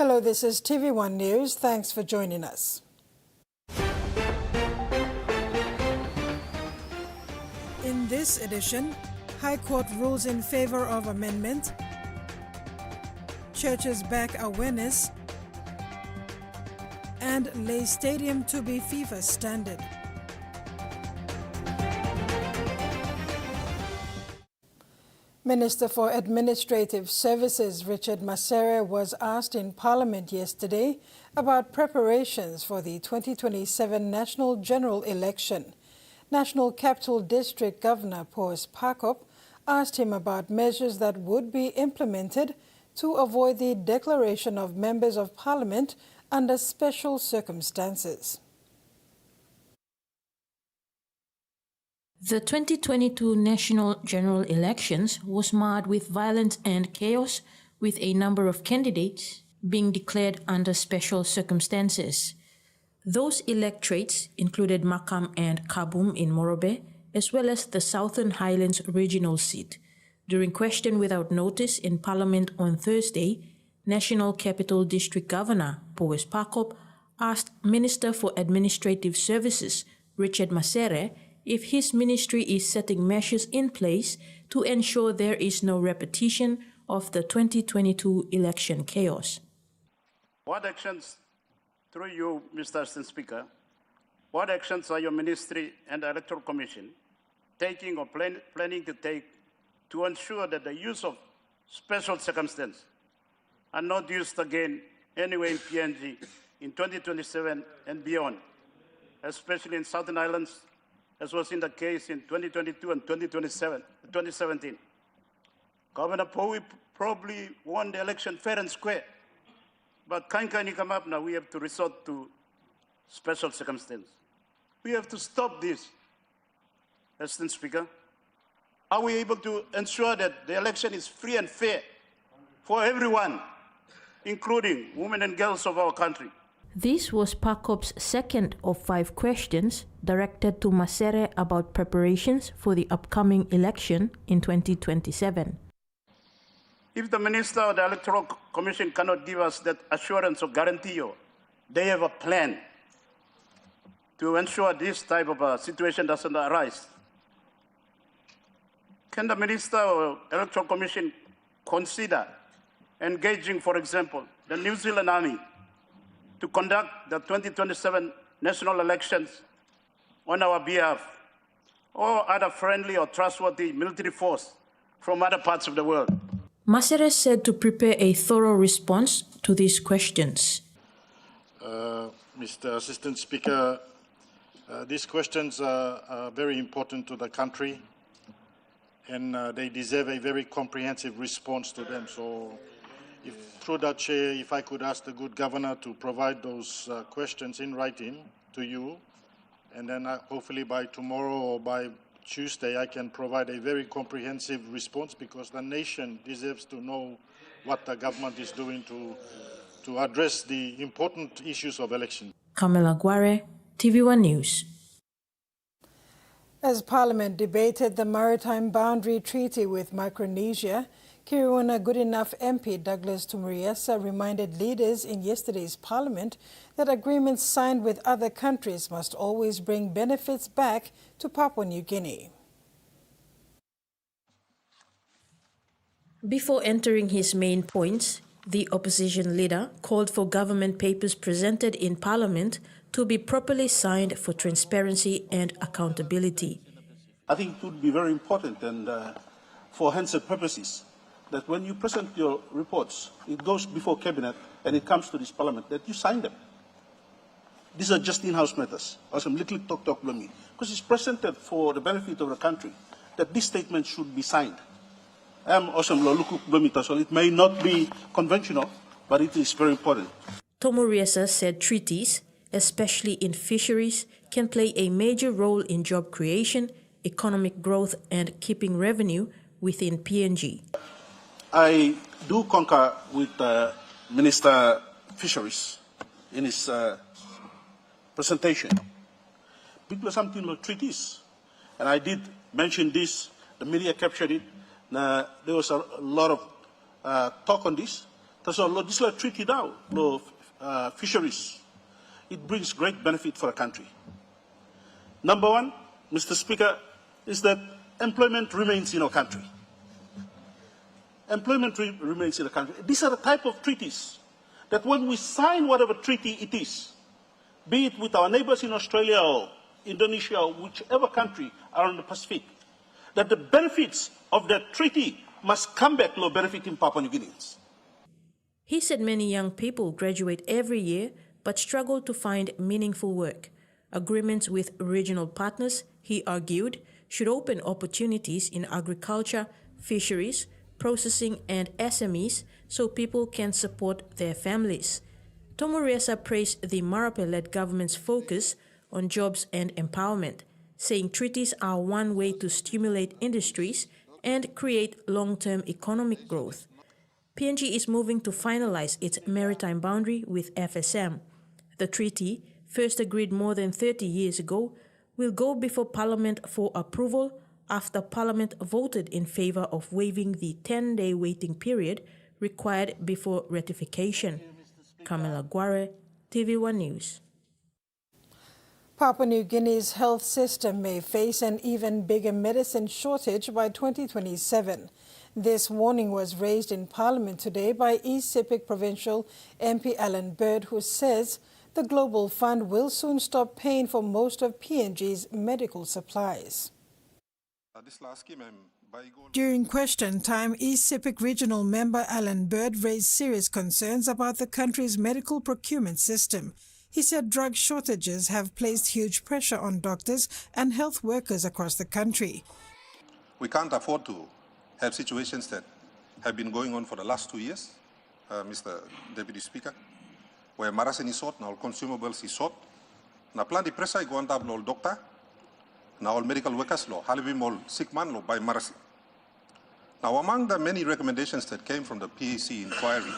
Hello, this is TVWAN News. Thanks for joining us. In this edition, High Court rules in favor of amendment, churches back awareness, and lay stadium to be FIFA standard. Minister for Administrative Services Richard Masere was asked in Parliament yesterday about preparations for the 2027 National General Election. National Capital District Governor Powes Pakop asked him about measures that would be implemented to avoid the declaration of members of Parliament under special circumstances. The 2022 National General Elections was marred with violence and chaos, with a number of candidates being declared under special circumstances. Those electorates included Makam and Kabum in Morobe, as well as the Southern Highlands regional seat. During question without notice in Parliament on Thursday, National Capital District Governor Powes Pakop asked Minister for Administrative Services Richard Masere if his ministry is setting measures in place to ensure there is no repetition of the 2022 election chaos. What actions, through you, Mr. Assistant Speaker, what actions are your ministry and the Electoral Commission taking or planning to take to ensure that the use of special circumstances are not used again anywhere in PNG in 2027 and beyond, especially in Southern Islands, as was in the case in 2022 and 2017. Governor Powey probably won the election fair and square, but can't come up now, we have to resort to special circumstances. We have to stop this, Assistant Speaker. Are we able to ensure that the election is free and fair for everyone, including women and girls of our country? This was Pakop's second of 5 questions directed to Masere about preparations for the upcoming election in 2027. If the Minister or the Electoral Commission cannot give us that assurance or guarantee, or they have a plan to ensure this type of a situation doesn't arise, can the Minister or Electoral Commission consider engaging, for example, the New Zealand Army to conduct the 2027 national elections on our behalf, or other friendly or trustworthy military force from other parts of the world? Masere said to prepare a thorough response to these questions. Mr. Assistant Speaker, these questions are very important to the country, and they deserve a very comprehensive response to them. So, through that chair, if I could ask the good governor to provide those questions in writing to you, and then hopefully by tomorrow or by Tuesday I can provide a very comprehensive response, because the nation deserves to know what the government is doing to address the important issues of election. Kamela Guare, TV1 News. As Parliament debated the Maritime Boundary Treaty with Micronesia, Kiriwana Goodenough MP Douglas Tumuriesa reminded leaders in yesterday's Parliament that agreements signed with other countries must always bring benefits back to Papua New Guinea. Before entering his main points, the opposition leader called for government papers presented in Parliament to be properly signed for transparency and accountability. I think it would be very important, and for Hansard purposes, that when you present your reports, it goes before Cabinet and it comes to this Parliament, that you sign them. These are just in-house matters. Awesome little talk me, because it's presented for the benefit of the country, that this statement should be signed. So it may not be conventional, but it is very important. Tomuriesa said treaties, especially in fisheries, can play a major role in job creation, economic growth, and keeping revenue within PNG. I do concur with Minister Fisheries in his presentation. Because something like treaties, and I did mention this, the media captured it. There was a lot of talk on this, There's a legislative treaty now, law of fisheries. It brings great benefit for a country. Number one, Mr. Speaker, is that employment remains in our country. Employment remains in the country. These are the type of treaties that when we sign whatever treaty it is, be it with our neighbors in Australia or Indonesia or whichever country around the Pacific, that the benefits of that treaty must come back to benefit in Papua New Guineans. He said many young people graduate every year but struggle to find meaningful work. Agreements with regional partners, he argued, should open opportunities in agriculture, fisheries, processing and SMEs so people can support their families. Tomoresa praised the Marape-led government's focus on jobs and empowerment, saying treaties are one way to stimulate industries and create long-term economic growth. PNG is moving to finalize its maritime boundary with FSM. The treaty, first agreed more than 30 years ago, will go before Parliament for approval after Parliament voted in favor of waiving the 10-day waiting period required before ratification. Camila Guare, TVWAN News. Papua New Guinea's health system may face an even bigger medicine shortage by 2027. This warning was raised in Parliament today by East Sepik Provincial MP Alan Bird, who says the Global Fund will soon stop paying for most of PNG's medical supplies. During question time, East Sepik Regional Member Alan Bird raised serious concerns about the country's medical procurement system. He said drug shortages have placed huge pressure on doctors and health workers across the country. We can't afford to have situations that have been going on for the last 2 years, Mr. Deputy Speaker, where marasin is short, now consumables is short. Na plan di presa iguan tablo doctor, na all medical workers law, halibim all sick man law by marasin. Now among the many recommendations that came from the PAC inquiry,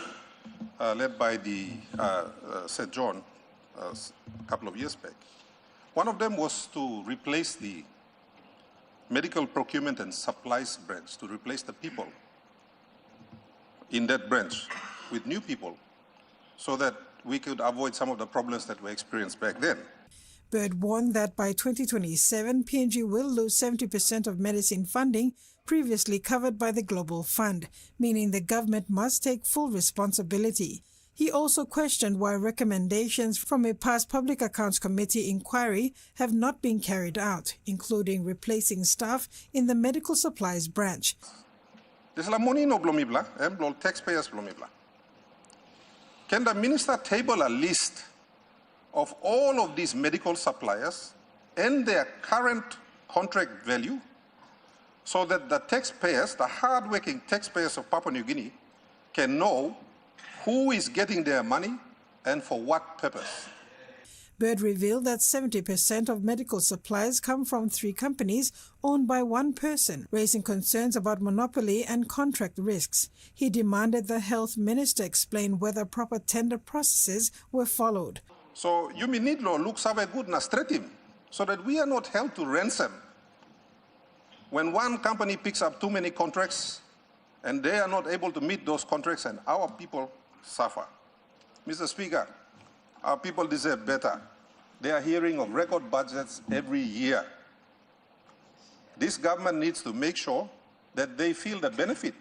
led by the St. John a couple of years back, one of them was to replace the medical procurement and supplies branch, to replace the people in that branch with new people so that we could avoid some of the problems that were experienced back then. Bird warned that by 2027, PNG will lose 70% of medicine funding previously covered by the Global Fund, meaning the government must take full responsibility. He also questioned why recommendations from a past Public Accounts Committee inquiry have not been carried out, including replacing staff in the medical supplies branch. There's la money no blomibla, blol taxpayers blomibla. Can the minister table a list of all of these medical suppliers and their current contract value so that the taxpayers, the hard-working taxpayers of Papua New Guinea, can know who is getting their money and for what purpose? Bird revealed that 70% of medical supplies come from 3 companies owned by one person, raising concerns about monopoly and contract risks. He demanded the health minister explain whether proper tender processes were followed. So you may need law looks have a good nastratim so that we are not held to ransom when one company picks up too many contracts and they are not able to meet those contracts and our people suffer. Mr. Speaker, our people deserve better. They are hearing of record budgets every year. This government needs to make sure that they feel the benefit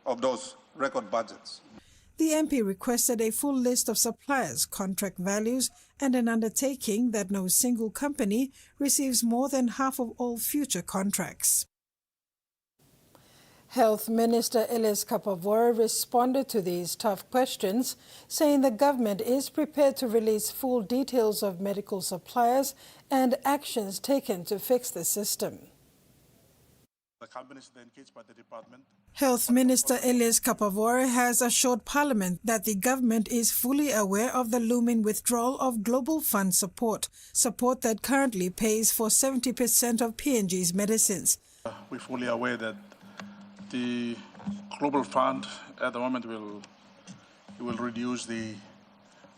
of those record budgets. The MP requested a full list of suppliers, contract values, and an undertaking that no single company receives more than half of all future contracts. Health Minister Elias Kapavora responded to these tough questions, saying the government is prepared to release full details of medical suppliers and actions taken to fix the system. The cabinet is engaged by the department. Health Minister Elias Kapavora has assured Parliament that the government is fully aware of the looming withdrawal of Global Fund support that currently pays for 70% of PNG's medicines. We're fully aware that the Global Fund at the moment will reduce the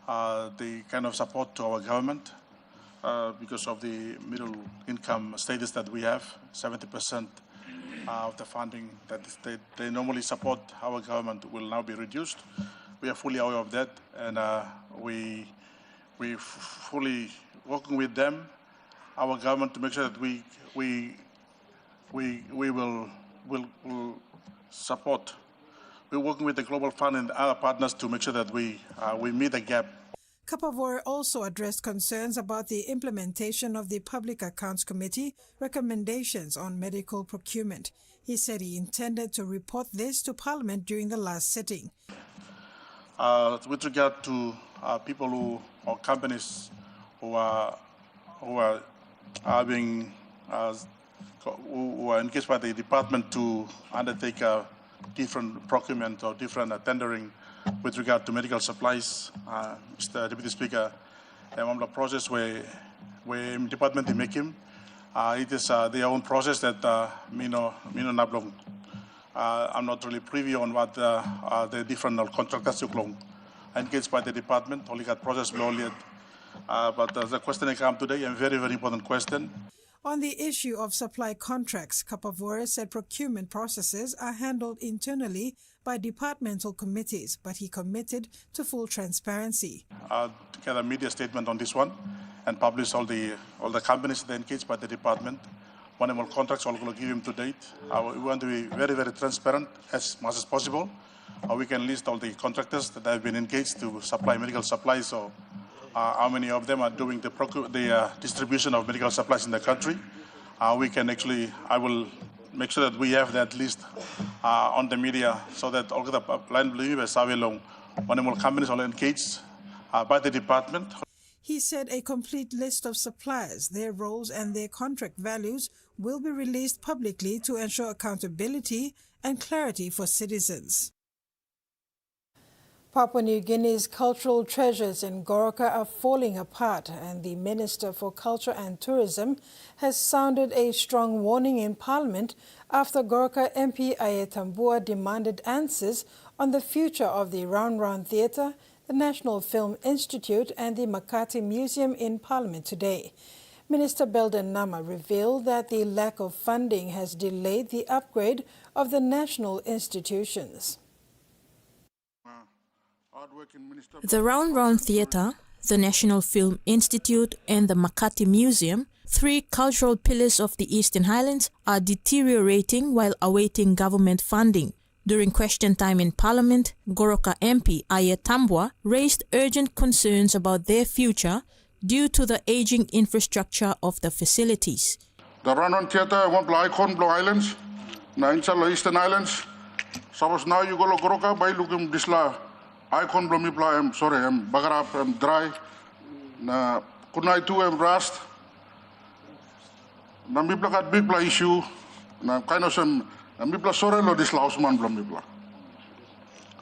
kind of support to our government because of the middle income status that we have. 70% of the funding that they normally support our government will now be reduced. we are fully aware of that, and we fully working with them, our government, to make sure that we will support. We're working with the Global Fund and other partners to make sure that we meet the gap. Kapavore also addressed concerns about the implementation of the Public Accounts Committee recommendations on medical procurement. He said he intended to report this to Parliament during the last sitting. With regard to people or companies who are engaged by the department to undertake different procurement or different tendering with regard to medical supplies, Mr. Deputy Speaker, the process where department they make him, it is their own process that nablong. I'm not really privy on what the different contractors are engaged by the department. Only got process below. But the question that come today, a very, very important question. On the issue of supply contracts, Kapavore said procurement processes are handled internally by departmental committees, but he committed to full transparency. To get a media statement on this one and publish all the companies that are engaged by the department. One of our contracts, all going to give him to date. We want to be very, very transparent as much as possible. We can list all the contractors that have been engaged to supply medical supplies, or how many of them are doing the distribution of medical supplies in the country. We can actually, I will make sure that we have that list on the media so that all the line one of our companies are engaged by the department. He said a complete list of suppliers, their roles and their contract values will be released publicly to ensure accountability and clarity for citizens. Papua New Guinea's cultural treasures in Goroka are falling apart, and the Minister for Culture and Tourism has sounded a strong warning in Parliament after Goroka MP Ayetambua demanded answers on the future of the Round Round Theatre, the National Film Institute and the Makati Museum in Parliament today. Minister Belden Nama revealed that the lack of funding has delayed the upgrade of the national institutions. The Round Round Theatre, the National Film Institute and the Makati Museum, three cultural pillars of the Eastern Highlands, are deteriorating while awaiting government funding. During question time in Parliament, Goroka MP Ayetambua raised urgent concerns about their future due to the aging infrastructure of the facilities. The Round Round Theatre, one icon, Blue Islands, na inshallah Eastern Islands. Suppose now you go to Goroka, by looking disla icon blow me pla, I'm sorry, I'm bagarap, I'm dry. Na kunai too, I'm rust. Na mi pla kat big pla issue. Na kind of some. Mipla sorry lo this Laosman bla mipla.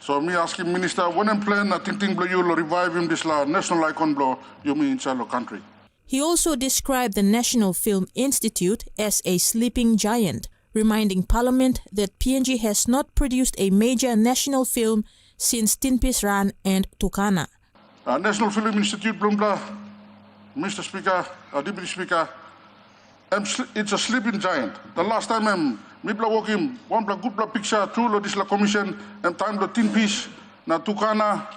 So me asking minister when I'm plan I think bla you lo revive him this la national icon bla you mean inside the country. He also described the National Film Institute as a sleeping giant, reminding Parliament that PNG has not produced a major national film since Tinpis Ran and Tukana. National Film Institute bla Mr. Speaker, Deputy Speaker, it's a sleeping giant. The last time I'm Mipla working, one good picture, two lo this la commission, and time lo Tinpis, na Tukana.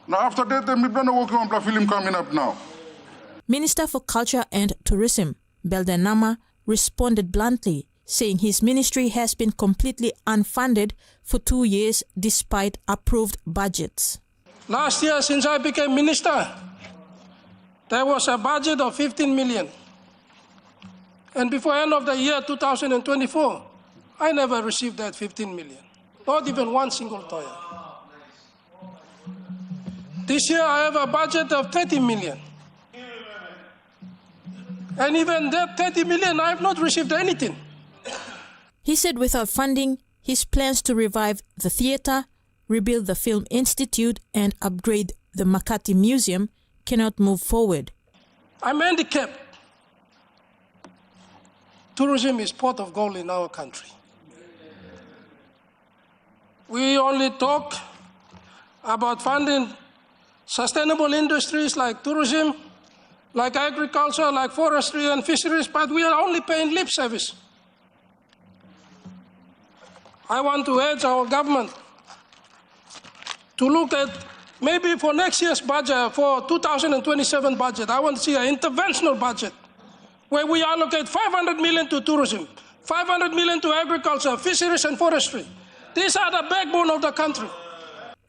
Now after that, Mipla no working on film coming up now. Minister for Culture and Tourism, Belden Nama, responded bluntly, saying his ministry has been completely unfunded for 2 years despite approved budgets. Last year, since I became minister, there was a budget of 15 million. And before end of the year 2024, I never received that 15 million, not even one single toya. This year I have a budget of 30 million. And even that 30 million, I have not received anything. He said without funding, his plans to revive the theatre, rebuild the Film Institute and upgrade the Makati Museum cannot move forward. I'm handicapped. Tourism is pot of gold in our country. We only talk about funding sustainable industries like tourism, like agriculture, like forestry and fisheries, but we are only paying lip service. I want to urge our government to look at maybe for next year's budget, for 2027 budget, I want to see an interventional budget where we allocate 500 million to tourism, 500 million to agriculture, fisheries and forestry. These are the backbone of the country.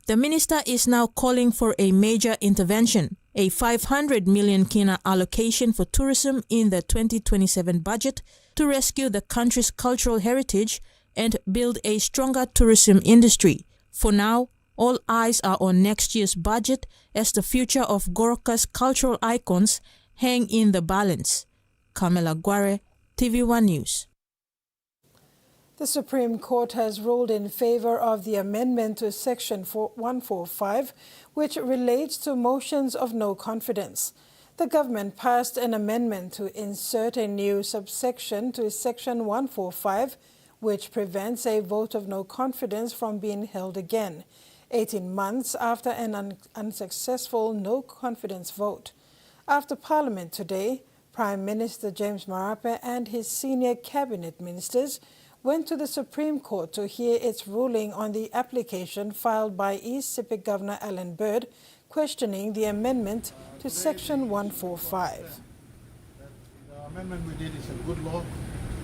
The minister is now calling for a major intervention, a 500 million kina allocation for tourism in the 2027 budget to rescue the country's cultural heritage and build a stronger tourism industry. For now, all eyes are on next year's budget as the future of Goroka's cultural icons hang in the balance. Kamela Guare, TVWAN News. The Supreme Court has ruled in favor of the amendment to Section 145, which relates to motions of no confidence. The government passed an amendment to insert a new subsection to Section 145, which prevents a vote of no confidence from being held again, 18 months after an unsuccessful no confidence vote. After Parliament today, Prime Minister James Marape and his senior cabinet ministers went to the Supreme Court to hear its ruling on the application filed by East Sepik Governor Alan Bird, questioning the amendment to Section 145. The amendment we did is a good law.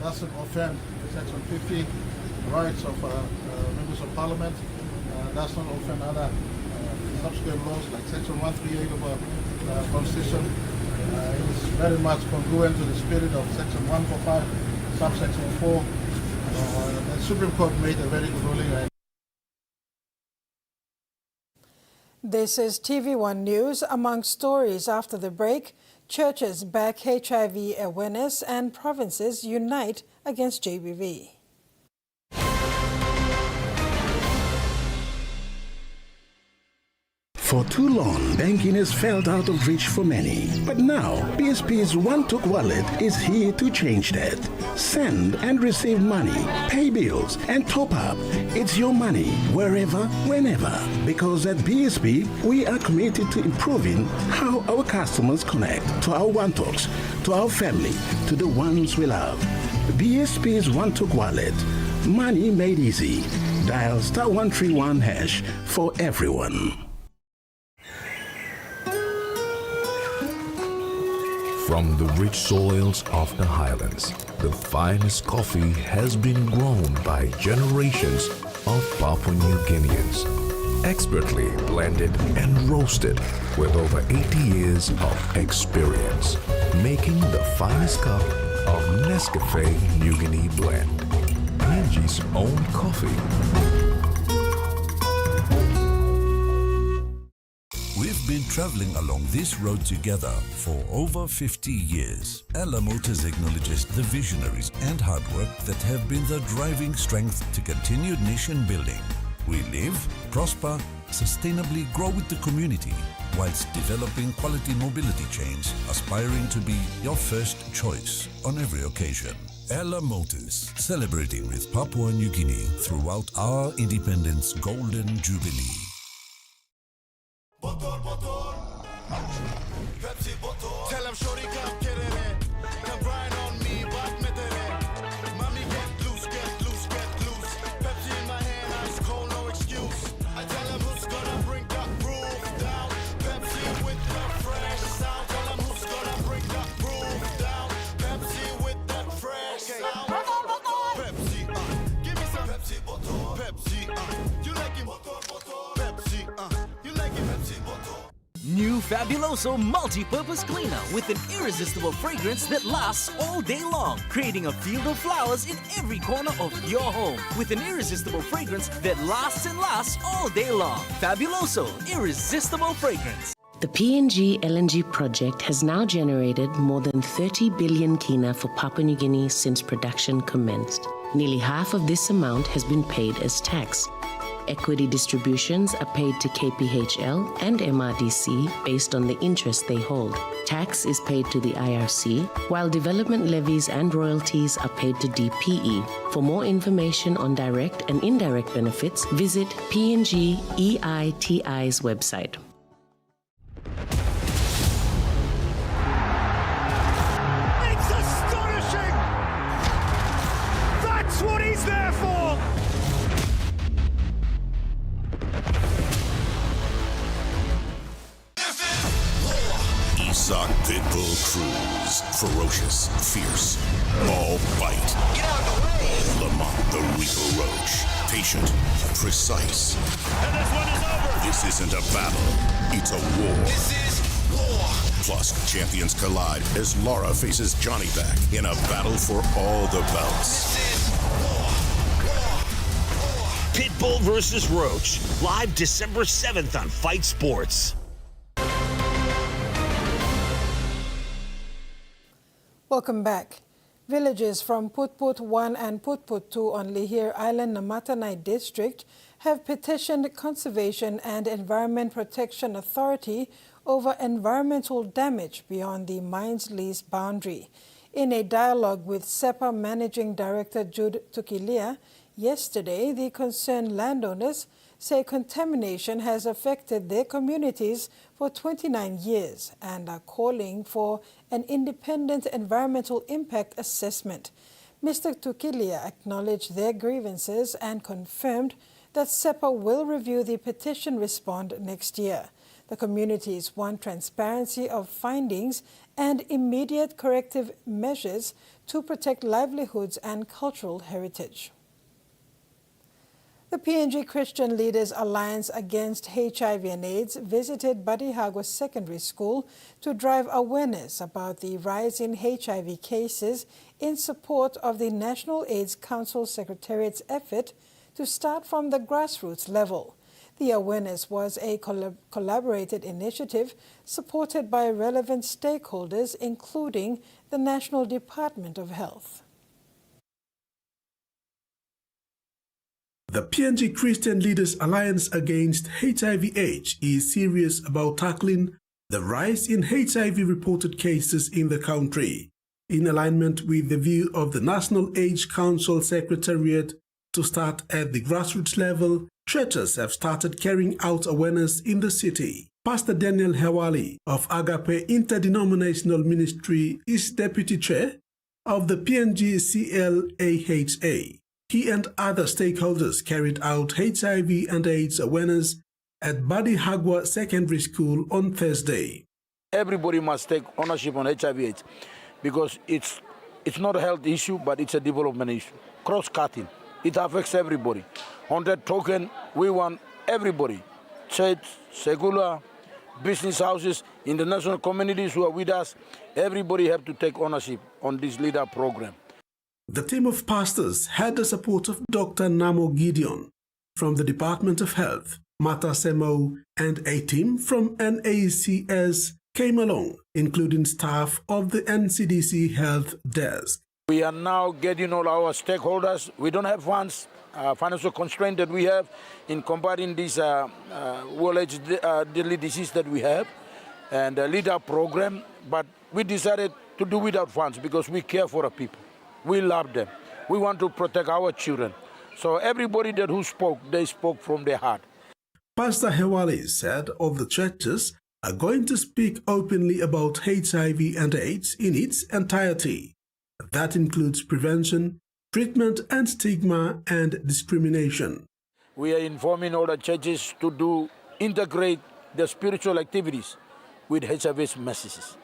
Doesn't offend Section 50, rights of members of Parliament. Does not offend other subsequent laws like Section 138 of our Constitution. It is very much congruent to the spirit of Section 145, subsection 4. The Supreme Court made a very good ruling. This is TVWAN News. Among stories after the break, churches back HIV awareness and provinces unite against JBV. For too long, banking has felt out of reach for many. But now, BSP's One-Took wallet is here to change that. Send and receive money, pay bills, and top up. It's your money, wherever, whenever. Because at BSP, we are committed to improving how our customers connect to our One-Tooks, to our family, to the ones we love. BSP's One-Took wallet. Money made easy. Dial *131# for everyone. From the rich soils of the highlands, the finest coffee has been grown by generations of Papua New Guineans. Expertly blended and roasted with over 80 years of experience, making the finest cup of Nescafe New Guinea blend. PNG's own coffee. We've been traveling along this road together for over 50 years. Ella Motors acknowledges the visionaries and hard work that have been the driving strength to continued nation building. We live, prosper, sustainably grow with the community, whilst developing quality mobility chains, aspiring to be your first choice on every occasion. Ella Motors, celebrating with Papua New Guinea throughout our independence golden jubilee. Tell him shorty come get it. Come grind on me, but met it. Mommy get loose, get loose, get loose. Pepsi in my hand, ice cold, no excuse. I tell him who's gonna bring that roof down. Pepsi with the fresh sound. Tell him who's gonna bring that roof down. Pepsi with that fresh sound. Pepsi, give me some Pepsi, Pepsi, you like it, Pepsi, you like it, Pepsi, New Fabuloso multi-purpose cleaner with an irresistible fragrance that lasts all day long, creating a field of flowers in every corner of your home with an irresistible fragrance that lasts and lasts all day long. Fabuloso, irresistible fragrance. The PNG LNG project has now generated more than 30 billion kina for Papua New Guinea since production commenced. Nearly half of this amount has been paid as tax. Equity distributions are paid to KPHL and MRDC based on the interest they hold. Tax is paid to the IRC, while development levies and royalties are paid to DPE. For more information on direct and indirect benefits, visit PNG EITI's website. It's astonishing! That's what he's there for! Pitbull Cruise. Ferocious, fierce, all bite. Get out of the way! Lamont the Reaper Roach. Patient, precise. And this one is over! This isn't a battle, it's a war. This is war! Plus, champions collide as Laura faces Johnny back in a battle for all the belts. This is war! Pitbull versus Roach. Live December 7th on Fight Sports. Welcome back. Villages from Putput 1 and Putput 2 on Lihir Island, Namatanai District have petitioned Conservation and Environment Protection Authority over environmental damage beyond the mine's lease boundary. In a dialogue with SEPA Managing Director Jude Tukilia yesterday, the concerned landowners say contamination has affected their communities for 29 years and are calling for an independent environmental impact assessment. Mr. Tukilia acknowledged their grievances and confirmed that SEPA will review the petition respond next year. The communities want transparency of findings and immediate corrective measures to protect livelihoods and cultural heritage. The PNG Christian Leaders Alliance Against HIV and AIDS visited Badihagwa Secondary School to drive awareness about the rise in HIV cases in support of the National AIDS Council Secretariat's effort to start from the grassroots level. The awareness was a collaborated initiative supported by relevant stakeholders, including the National Department of Health. The PNG Christian Leaders Alliance Against HIV/AIDS is serious about tackling the rise in HIV-reported cases in the country. In alignment with the view of the National AIDS Council Secretariat to start at the grassroots level, churches have started carrying out awareness in the city. Pastor Daniel Hewali of Agape Interdenominational Ministry is Deputy Chair of the PNG CLAHA. He and other stakeholders carried out HIV and AIDS awareness at Badihagwa Secondary School on Thursday. Everybody must take ownership on HIV/AIDS because it's not a health issue, but it's a development issue. Cross-cutting. It affects everybody. On that token, we want everybody, church, secular, business houses, international communities who are with us, everybody have to take ownership on this leader program. The team of pastors had the support of Dr. Namo Gideon from the Department of Health, Mata Semo, and a team from NACS came along, including staff of the NCDC Health Desk. We are now getting all our stakeholders. We don't have funds, financial constraint that we have in combating this world-age deadly disease that we have, and a leader program, but we decided to do without funds because we care for the people. We love them. We want to protect our children. So everybody who spoke, they spoke from their heart. Pastor Hewali said all the churches are going to speak openly about HIV and AIDS in its entirety. That includes prevention, treatment and stigma and discrimination. We are informing all the churches to integrate the spiritual activities with HIV messages.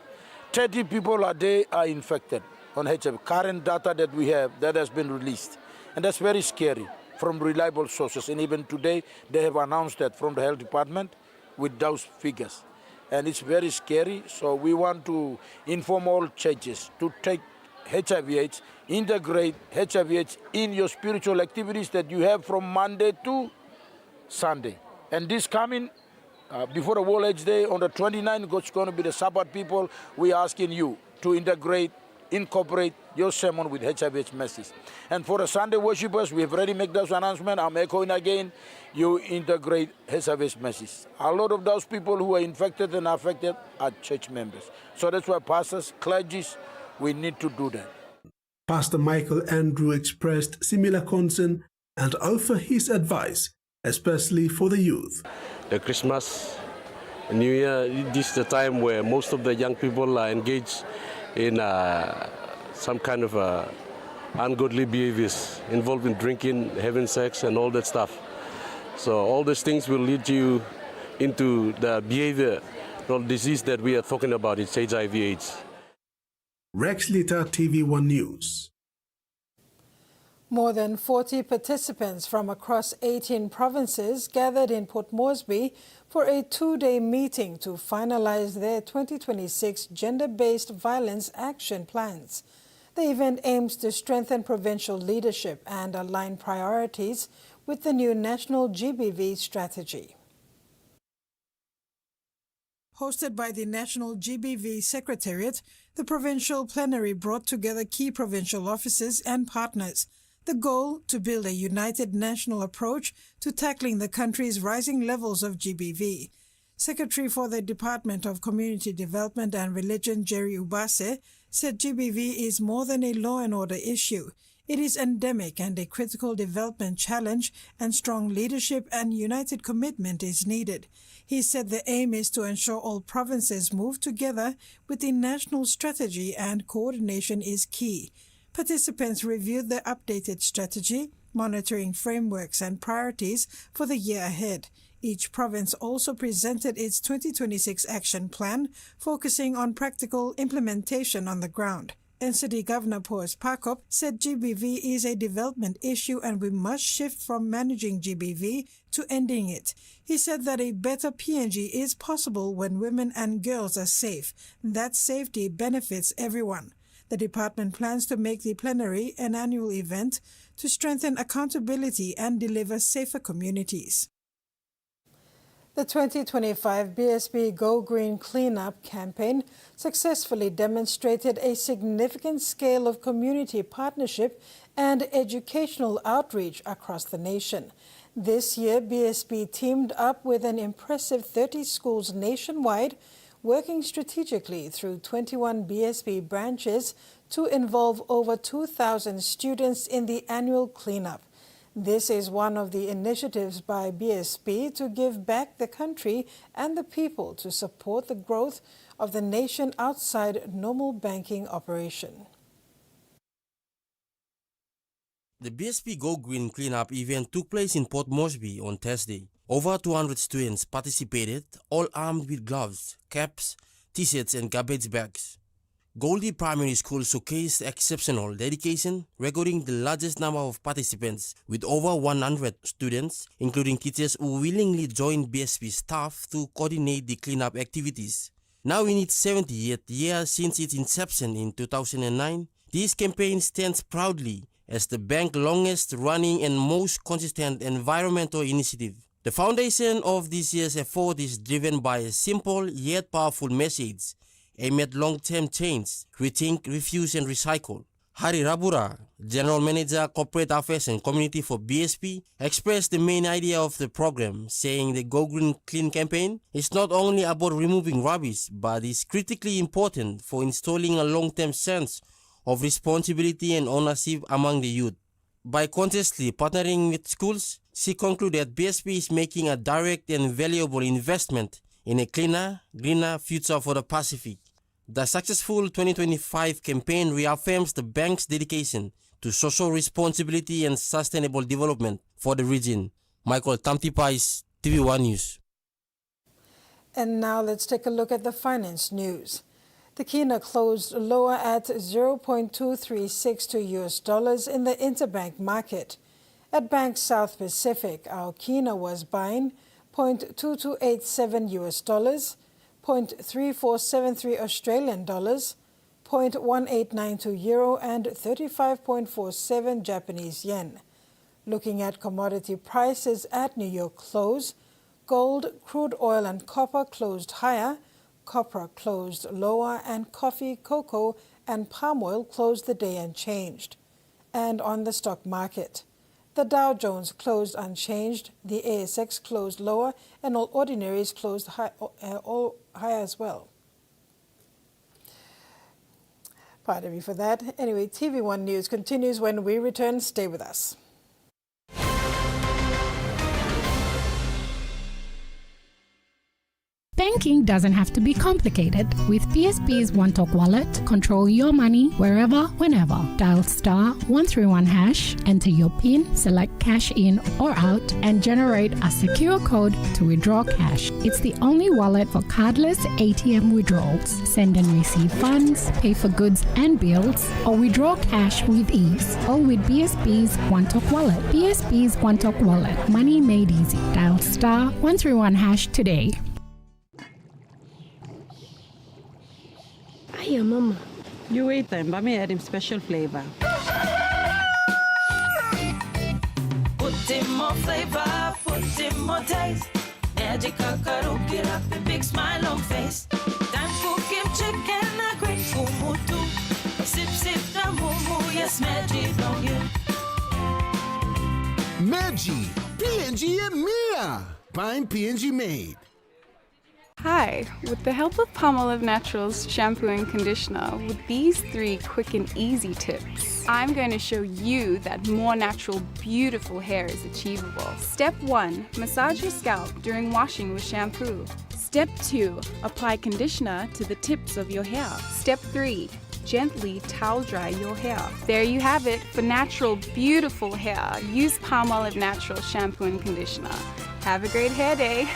30 people a day are infected on HIV. Current data that we have that has been released. And that's very scary from reliable sources. And even today, they have announced that from the health department with those figures. And it's very scary. So we want to inform all churches to take HIV/AIDS, integrate HIV/AIDS in your spiritual activities that you have from Monday to Sunday. And this coming before the World AIDS Day on the 29th, it's going to be the Sabbath people. We're asking you to incorporate your sermon with HIV/AIDS message. And for the Sunday worshippers, we have already made those announcements. I'm echoing again, you integrate HIV/AIDS message. A lot of those people who are infected and affected are church members. So that's why pastors, clergies, we need to do that. Pastor Michael Andrew expressed similar concern and offered his advice, especially for the youth. The Christmas, New Year, this is the time where most of the young people are engaged in some kind of ungodly behaviors, involved in drinking, having sex, and all that stuff. So all these things will lead you into the behavior disease that we are talking about is HIV/AIDS. Rex Litter, TV1 News. More than 40 participants from across 18 provinces gathered in Port Moresby for a two-day meeting to finalize their 2026 gender-based violence action plans. The event aims to strengthen provincial leadership and align priorities with the new national GBV strategy. Hosted by the National GBV Secretariat, the provincial plenary brought together key provincial officers and partners. The goal, to build a united national approach to tackling the country's rising levels of GBV. Secretary for the Department of Community Development and Religion, Jerry Ubase, said GBV is more than a law and order issue. It is endemic and a critical development challenge, and strong leadership and united commitment is needed. He said the aim is to ensure all provinces move together with the national strategy, and coordination is key. Participants reviewed the updated strategy, monitoring frameworks and priorities for the year ahead. Each province also presented its 2026 action plan, focusing on practical implementation on the ground. NCD Governor Porus Pakop said GBV is a development issue and we must shift from managing GBV to ending it. He said that a better PNG is possible when women and girls are safe. That safety benefits everyone. The department plans to make the plenary an annual event to strengthen accountability and deliver safer communities. The 2025 BSP Go Green Cleanup campaign successfully demonstrated a significant scale of community partnership and educational outreach across the nation. This year, BSP teamed up with an impressive 30 schools nationwide, working strategically through 21 BSP branches to involve over 2,000 students in the annual cleanup. This is one of the initiatives by BSP to give back the country and the people to support the growth of the nation outside normal banking operation. The BSP Go Green Cleanup event took place in Port Moresby on Thursday. Over 200 students participated, all armed with gloves, caps, t-shirts and garbage bags. Goldie Primary School showcased exceptional dedication, recording the largest number of participants with over 100 students, including teachers who willingly joined BSP staff to coordinate the cleanup activities. Now in its 70th year since its inception in 2009, this campaign stands proudly as the bank's longest running and most consistent environmental initiative. The foundation of this year's effort is driven by a simple yet powerful message aimed at long-term change: rethink, refuse and recycle. Hari Rabura, General Manager, Corporate Affairs and Community for BSP, expressed the main idea of the program, saying the Go Green Clean campaign is not only about removing rubbish, but is critically important for installing a long-term sense of responsibility and ownership among the youth. By consciously partnering with schools, she concluded BSP is making a direct and valuable investment in a cleaner, greener future for the Pacific. The successful 2025 campaign reaffirms the bank's dedication to social responsibility and sustainable development for the region. Michael Tamtipais, TV1 News. And now let's take a look at the finance news. The Kina closed lower at 0.236 to US dollars in the interbank market. At Bank South Pacific, our Kina was buying 0.2287 US dollars, 0.3473 Australian dollars, 0.1892 euro and 35.47 Japanese yen. Looking at commodity prices at New York close, gold, crude oil and copper closed higher, copper closed lower, and coffee, cocoa and palm oil closed the day unchanged. And on the stock market, the Dow Jones closed unchanged, the ASX closed lower, and all ordinaries closed all higher as well. Pardon me for that. Anyway, TV1 News continues when we return. Stay with us. Banking doesn't have to be complicated. With PSP's One Talk Wallet, control your money wherever, whenever. Dial *131#, enter your PIN, select cash in or out, and generate a secure code to withdraw cash. It's the only wallet for cardless ATM withdrawals. Send and receive funds, pay for goods and bills, or withdraw cash with ease. All with BSP's One Talk Wallet. BSP's One Talk Wallet. Money made easy. Dial *131# today. Hiya, Mama. You wait then, but me add him special flavor. Put in more flavor, put in more taste. Magical cuddle, get up and big smile on face. Time for Kim chicken, a great kumutu. Sip, sip, da moo moo, yes, magic on you. Maggi, PNG and Mia. Find PNG made. Hi, with the help of Palmolive Naturals shampoo and conditioner, with these 3 quick and easy tips, I'm going to show you that more natural, beautiful hair is achievable. Step 1, massage your scalp during washing with shampoo. Step 2, apply conditioner to the tips of your hair. Step 3, gently towel dry your hair. There you have it. For natural, beautiful hair, use Palmolive Naturals shampoo and conditioner. Have a great hair day.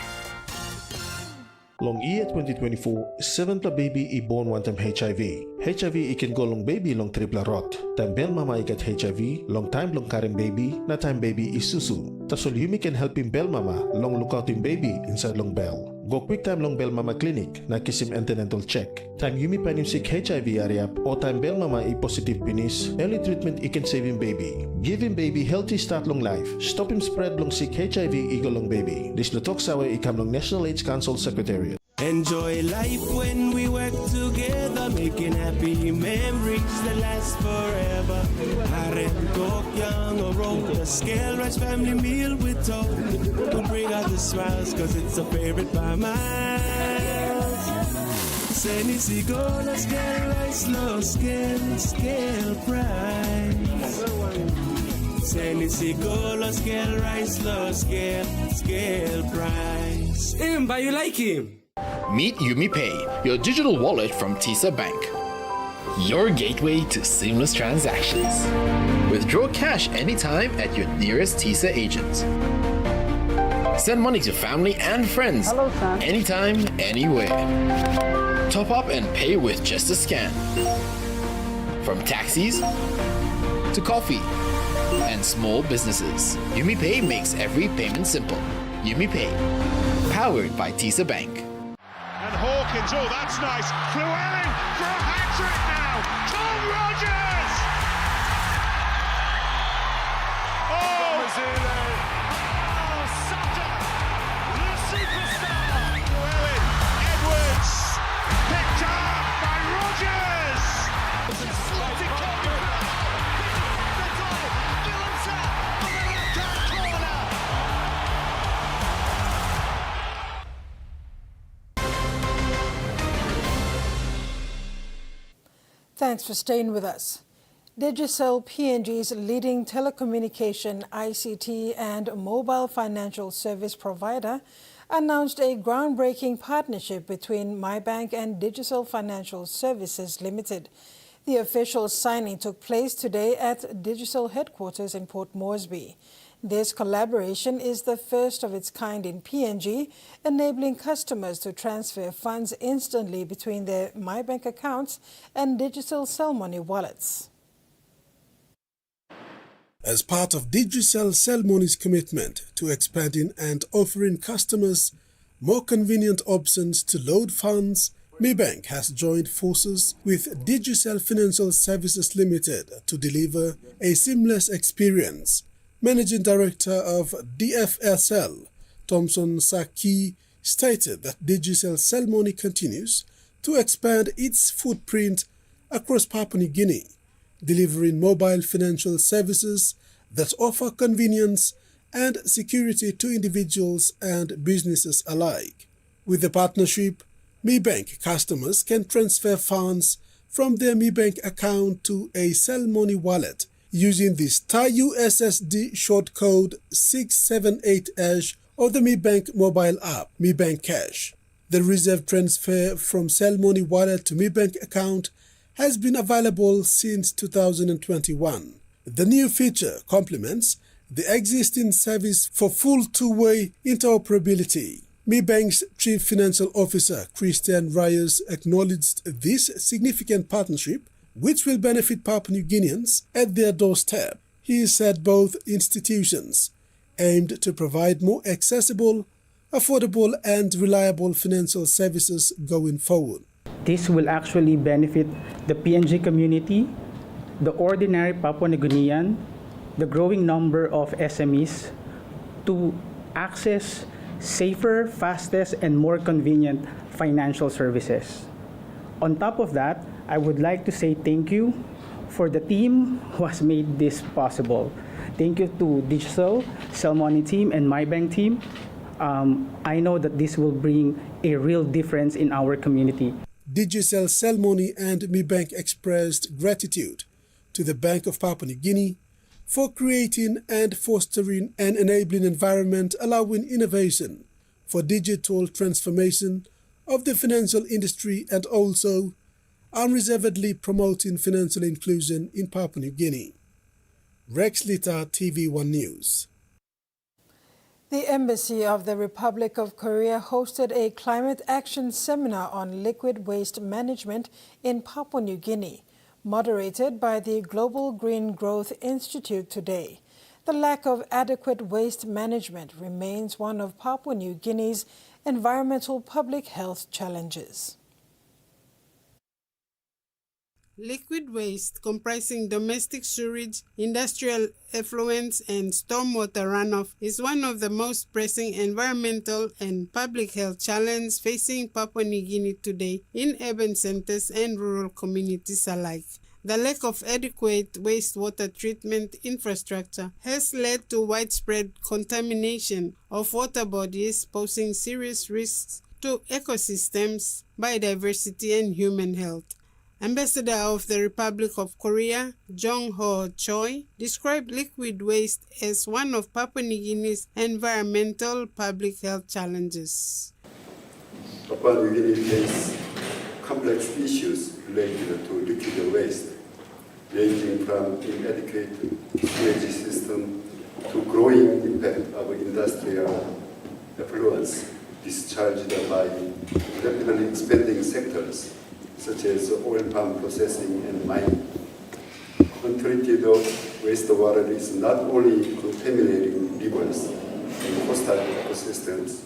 Long year 2024, 7 pla baby I born one time HIV. HIV I can go long baby long triple rot. Time bel mama I get HIV, long time long karen baby, na time baby I susu. Tasol Yumi can help him bel mama, long look out him baby inside long bell. Go quick time long bell mama clinic, na kiss him antenatal check. Time Yumi pan him sick HIV area, or time bell mama I positive penis, early treatment I can save him baby. Give him baby healthy start long life. Stop him spread long sick HIV I go long baby. This no talk sawa I come long National AIDS Council Secretariat. Enjoy life when we work together, making happy memories that last forever. Harem talk young or roll a scale rice family meal with talk. Don't bring out the smiles cause it's a favorite by miles. Seni sigola scale rice low scale price. Seni sigola scale rice low scale price. Imba, you like him? Meet YumiPay, your digital wallet from TISA Bank. Your gateway to seamless transactions. Withdraw cash anytime at your nearest TISA agent. Send money to family and friends anytime, anywhere. Top up and pay with just a scan. From taxis to coffee and small businesses, YumiPay makes every payment simple. YumiPay, powered by TISA Bank. Hawkins, oh that's nice. Llewellyn for a hat-trick now. Tom Rogers! Oh, Saka, the superstar. Llewellyn, Edwards, picked up by Rogers. Slotted corner. The goal, Dylan on the left-hand corner. Thanks for staying with us. Digicel PNG's leading telecommunication, ICT and mobile financial service provider announced a groundbreaking partnership between MyBank and Digicel Financial Services Limited. The official signing took place today at Digicel headquarters in Port Moresby. This collaboration is the first of its kind in PNG, enabling customers to transfer funds instantly between their MyBank accounts and Digicel Cellmoney wallets. As part of Digicel Cellmoney's commitment to expanding and offering customers more convenient options to load funds, MyBank has joined forces with Digicel Financial Services Limited to deliver a seamless experience. Managing Director of DFSL, Thompson Saki, stated that Digicel Cellmoney continues to expand its footprint across Papua New Guinea, delivering mobile financial services that offer convenience and security to individuals and businesses alike. With the partnership, MyBank customers can transfer funds from their MyBank account to a Cellmoney wallet using the star USSD short code 678# of the MyBank mobile app, MyBank Cash. The reserve transfer from Cell Money wallet to Mi Bank account has been available since 2021. The new feature complements the existing service for full two-way interoperability. Mi Bank's Chief Financial Officer, Christian Reyes, acknowledged this significant partnership, which will benefit Papua New Guineans at their doorstep. He said both institutions aimed to provide more accessible, affordable, and reliable financial services going forward. This will actually benefit the PNG community, the ordinary Papua New Guinean, the growing number of SMEs to access safer, fastest, and more convenient financial services. On top of that, I would like to say thank you for the team who has made this possible. Thank you to Digital, Cell Money team, and My Bank team. I know that this will bring a real difference in our community. Digicel, Cell Money, and Mi Bank expressed gratitude to the Bank of Papua New Guinea for creating and fostering an enabling environment allowing innovation for digital transformation of the financial industry and also unreservedly promoting financial inclusion in Papua New Guinea. Rex Lita, TVWAN News. The Embassy of the Republic of Korea hosted a climate action seminar on liquid waste management in Papua New Guinea, moderated by the Global Green Growth Institute today. The lack of adequate waste management remains one of Papua New Guinea's environmental public health challenges. Liquid waste comprising domestic sewage, industrial effluents, and stormwater runoff is one of the most pressing environmental and public health challenges facing Papua New Guinea today in urban centers and rural communities alike. The lack of adequate wastewater treatment infrastructure has led to widespread contamination of water bodies, posing serious risks to ecosystems, biodiversity, and human health. Ambassador of the Republic of Korea, Jong-ho Choi, described liquid waste as one of Papua New Guinea's environmental public health challenges. Papua New Guinea faces complex issues related to liquid waste, ranging from inadequate sewage system to growing impact of industrial effluents discharged by rapidly expanding sectors such as oil palm processing and mining. Untreated wastewater is not only contaminating rivers and coastal ecosystems,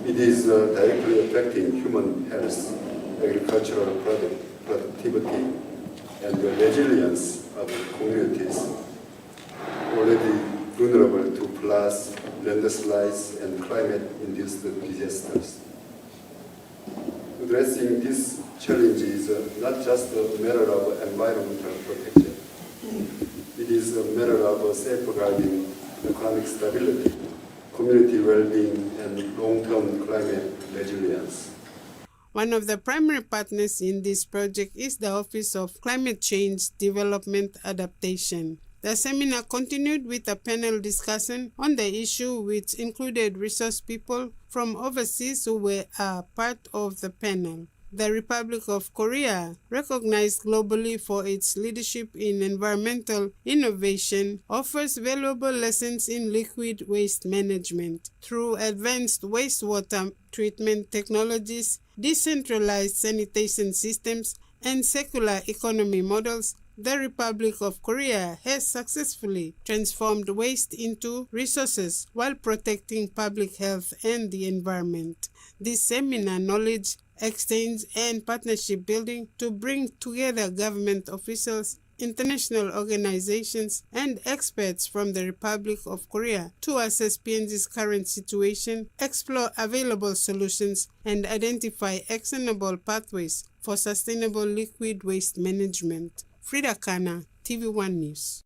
it is directly affecting human health, agricultural productivity, and the resilience of communities already vulnerable to floods, landslides, and climate-induced disasters. Addressing these challenges is not just a matter of environmental protection. It is a matter of safeguarding economic stability, community well-being, and long-term climate resilience. One of the primary partners in this project is the Office of Climate Change Development Adaptation. The seminar continued with a panel discussion on the issue, which included resource people from overseas who were a part of the panel. The Republic of Korea, recognized globally for its leadership in environmental innovation, offers valuable lessons in liquid waste management. Through advanced wastewater treatment technologies, decentralized sanitation systems, and circular economy models, the Republic of Korea has successfully transformed waste into resources while protecting public health and the environment. This seminar knowledge exchange and partnership building to bring together government officials, international organizations, and experts from the Republic of Korea to assess PNG's current situation, explore available solutions, and identify actionable pathways for sustainable liquid waste management. Frida Kana, TVWAN News.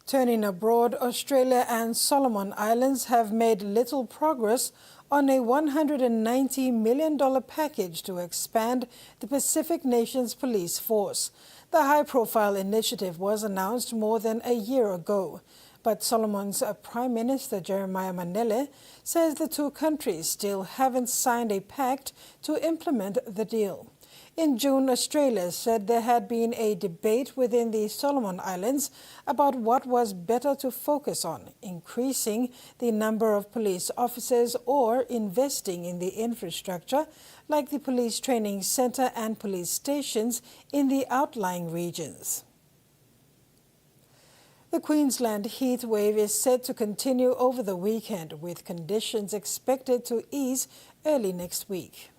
Turning abroad, Australia and Solomon Islands have made little progress on a $190 million package to expand the Pacific Nations police force. The high-profile initiative was announced more than a year ago. But Solomon's Prime Minister Jeremiah Manele says the two countries still haven't signed a pact to implement the deal. In June, Australia said there had been a debate within the Solomon Islands about what was better to focus on, increasing the number of police officers or investing in the infrastructure like the police training centre and police stations in the outlying regions. The Queensland heat wave is set to continue over the weekend, with conditions expected to ease early next week.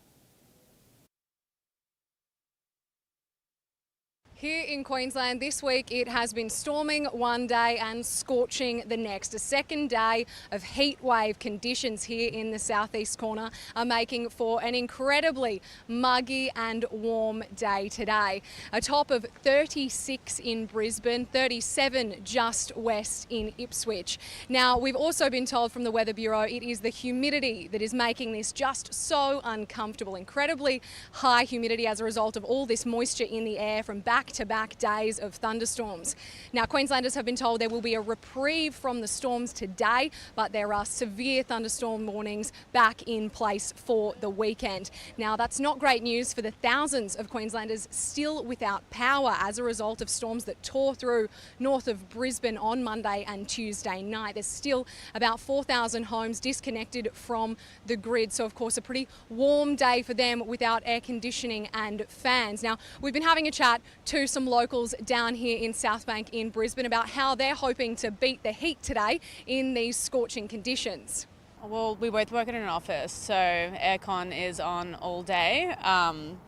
Here in Queensland this week, it has been storming one day and scorching the next. A second day of heat wave conditions here in the southeast corner are making for an incredibly muggy and warm day today. A top of 36 in Brisbane, 37 just west in Ipswich. Now, we've also been told from the Weather Bureau it is the humidity that is making this just so uncomfortable. Incredibly high humidity as a result of all this moisture in the air from back-to-back days of thunderstorms. Now, Queenslanders have been told there will be a reprieve from the storms today, but there are severe thunderstorm warnings back in place for the weekend. Now, that's not great news for the thousands of Queenslanders still without power as a result of storms that tore through north of Brisbane on Monday and Tuesday night. There's still about 4,000 homes disconnected from the grid, so of course a pretty warm day for them without air conditioning and fans. Now, we've been having a chat to some locals down here in South Bank in Brisbane about how they're hoping to beat the heat today in these scorching conditions. Well, we both work in an office, so aircon is on all day.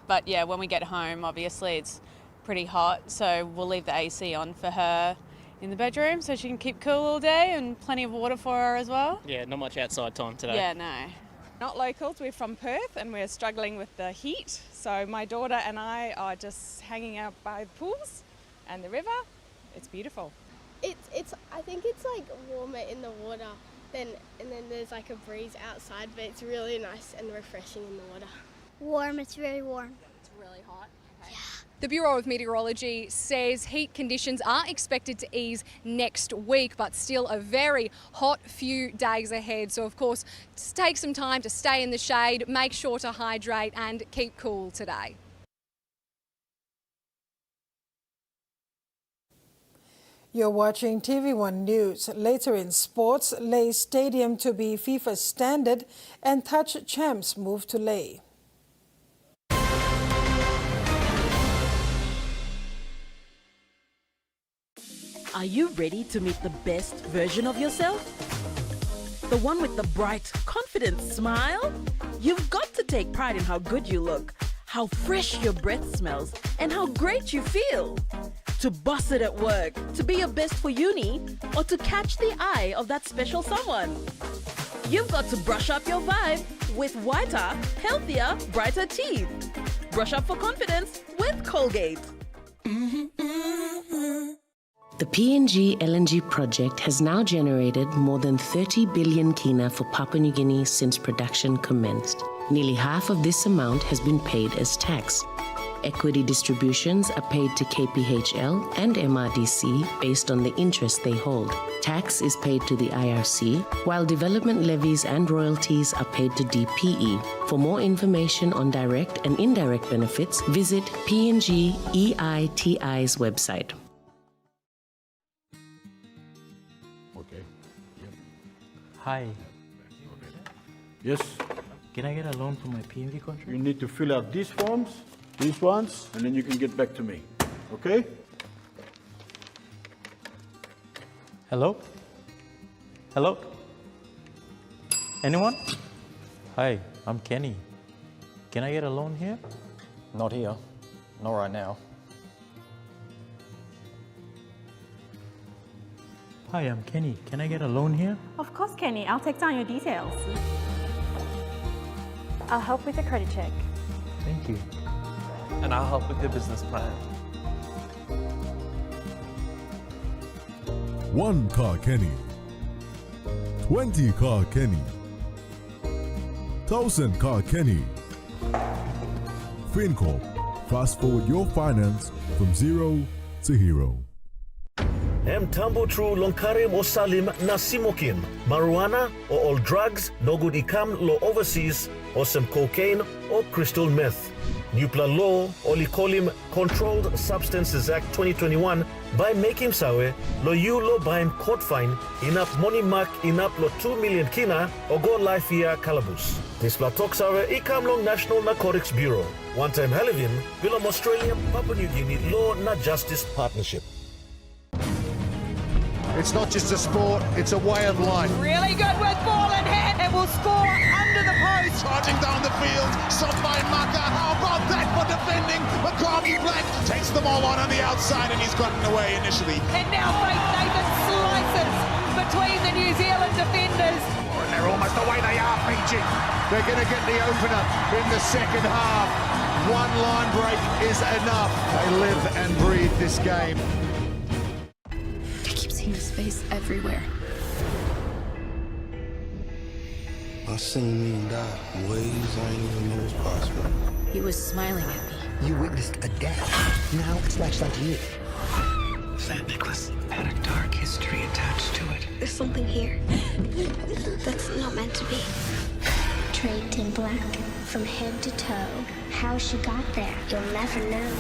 But yeah, when we get home, obviously it's pretty hot, so we'll leave the AC on for her in the bedroom so she can keep cool all day, and plenty of water for her as well. Yeah, not much outside time today. Yeah, no. Not locals, we're from Perth and we're struggling with the heat. So my daughter and I are just hanging out by the pools and the river. It's beautiful. I think it's like warmer in the water and then there's like a breeze outside, but it's really nice and refreshing in the water. Warm, it's very warm. It's really hot. Okay. Yeah. The Bureau of Meteorology says heat conditions are expected to ease next week, but still a very hot few days ahead. So, of course, just take some time to stay in the shade, make sure to hydrate and keep cool today. You're watching TV1 News. Later in sports, Leh Stadium to be FIFA standard and Touch Champs move to Leh. Are you ready to meet the best version of yourself? The one with the bright, confident smile? You've got to take pride in how good you look, how fresh your breath smells, and how great you feel. To boss it at work, to be your best for uni, or to catch the eye of that special someone. You've got to brush up your vibe with whiter, healthier, brighter teeth. Brush up for confidence with Colgate. The PNG LNG project has now generated more than 30 billion kina for Papua New Guinea since production commenced. Nearly half of this amount has been paid as tax. Equity distributions are paid to KPHL and MRDC based on the interest they hold. Tax is paid to the IRC, while development levies and royalties are paid to DPE. For more information on direct and indirect benefits, visit PNG EITI's website. Hi. Yes. Can I get a loan for my PNG contract? You need to fill out these forms, these ones, and then you can get back to me. Okay? Hello? Hello? Anyone? Hi, I'm Kenny. Can I get a loan here? Not here. Not right now. Hi, I'm Kenny. Can I get a loan here? Of course, Kenny. I'll take down your details. I'll help with the credit check. Thank you. And I'll help with the business plan. 1 car Kenny. 20 car Kenny. 1000 car Kenny. FinCorp. Fast forward your finance from zero to hero. Em tambo tru longkarim o salim na simokin. Marijuana or all drugs no good ikam lo overseas or some cocaine or crystal meth. Nupla law olikolim Controlled Substances Act 2021 by making sawe lo you lo bain court fine inap money mark inap lo 2 million kina or go life year calabus. This platok sawe ikam long National Narcotics Bureau. One time Halivin, Bilom Australia, Papua New Guinea Law Na Justice Partnership. It's not just a sport, it's a way of life. Really good with ball in hand and will score under the post. Charging down the field, stopped by Maka. How about that for defending? McCarthy Black takes them all on the outside and he's gotten away initially. And now Faith Nathan slices between the New Zealand defenders. And they're almost away, they are, Fiji. They're going to get the opener in the second half. One line break is enough. They live and breathe this game. His face everywhere. I seen me die in ways I ain't even know was possible. He was smiling at me. You witnessed a death. Now it's flashlight to you. That necklace had a dark history attached to it. There's something here that's not meant to be. Draped in black from head to toe. How she got there, you'll never know.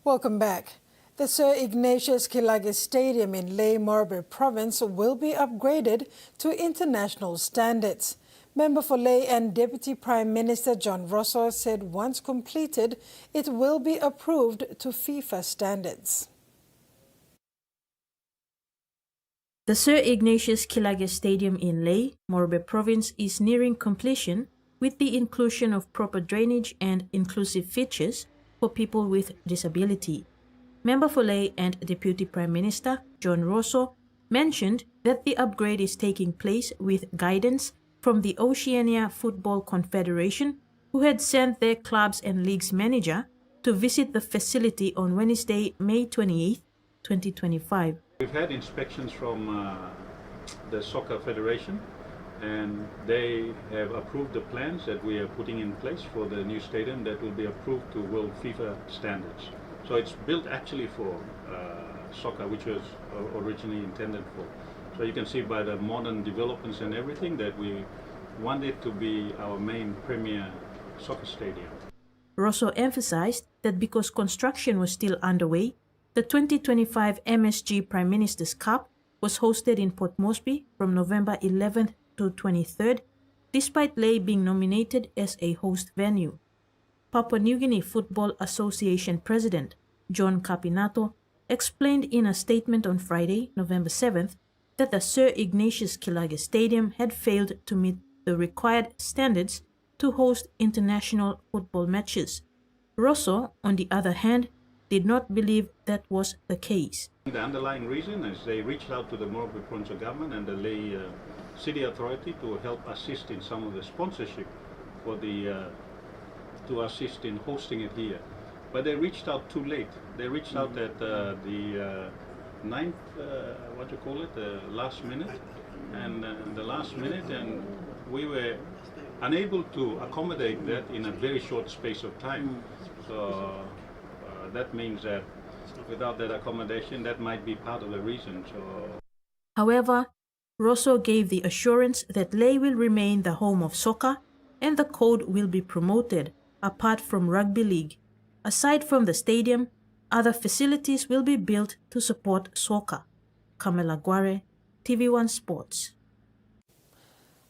Welcome back. The Sir Ignatius Kilage Stadium in Lae Moribe Province will be upgraded to international standards. Member for Lae and Deputy Prime Minister John Rosso said once completed, it will be approved to FIFA standards. The Sir Ignatius Kilage Stadium in Lae, Moribe Province is nearing completion with the inclusion of proper drainage and inclusive features for people with disability. Member for Lae and Deputy Prime Minister John Rosso mentioned that the upgrade is taking place with guidance from the Oceania Football Confederation, who had sent their clubs and leagues manager to visit the facility on Wednesday, May 28, 2025. We've had inspections from the Soccer Federation, and they have approved the plans that we are putting in place for the new stadium that will be approved to World FIFA standards. So it's built actually for soccer, which was originally intended for. So you can see by the modern developments and everything that we want it to be our main premier soccer stadium. Rosso emphasized that because construction was still underway, the 2025 MSG Prime Minister's Cup was hosted in Port Moresby from November 11th to 23rd, despite Lae being nominated as a host venue. Papua New Guinea Football Association President John Capinato explained in a statement on Friday, November 7th, that the Sir Ignatius Kilage Stadium had failed to meet the required standards to host international football matches. Rosso, on the other hand, did not believe that was the case. The underlying reason is they reached out to the Moribe provincial government and the Lae City Authority to help assist in some of the sponsorship for the to assist in hosting it here, but they reached out too late. They reached out at the ninth, last minute, and and we were unable to accommodate that in a very short space of time. So that means that without that accommodation, that might be part of the reason. So, however, Rosso gave the assurance that Lae will remain the home of soccer and the code will be promoted apart from rugby league. Aside from the stadium, other facilities will be built to support soccer. Kamela Guare, TVWAN Sports.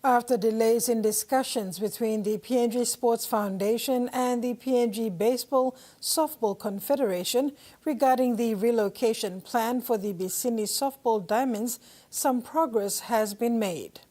After delays in discussions between the PNG Sports Foundation and the PNG Baseball Softball Confederation regarding the relocation plan for the Bisini Softball Diamonds, some progress has been made.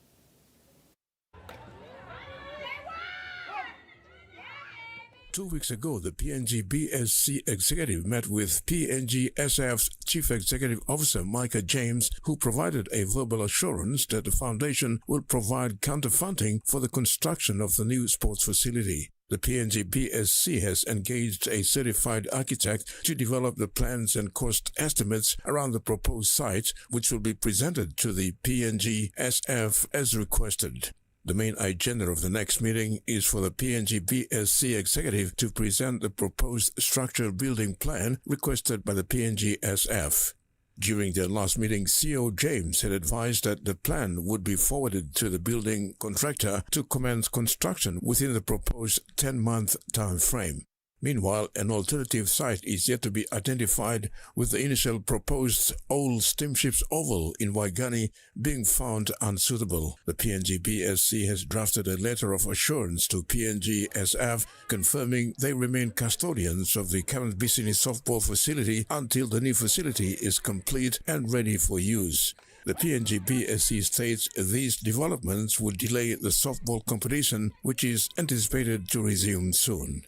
Two weeks ago, the PNG BSC executive met with PNG SF's Chief Executive Officer Micah James, who provided a verbal assurance that the foundation will provide counter-funding for the construction of the new sports facility. The PNG BSC has engaged a certified architect to develop the plans and cost estimates around the proposed site, which will be presented to the PNG SF as requested. The main agenda of the next meeting is for the PNG BSC executive to present the proposed structural building plan requested by the PNG SF. During their last meeting, CEO James had advised that the plan would be forwarded to the building contractor to commence construction within the proposed 10-month time frame. Meanwhile, an alternative site is yet to be identified, with the initial proposed Old Steamships Oval in Waigani being found unsuitable. The PNG BSC has drafted a letter of assurance to PNG SF confirming they remain custodians of the current Bisini softball facility until the new facility is complete and ready for use. The PNG BSC states these developments would delay the softball competition, which is anticipated to resume soon.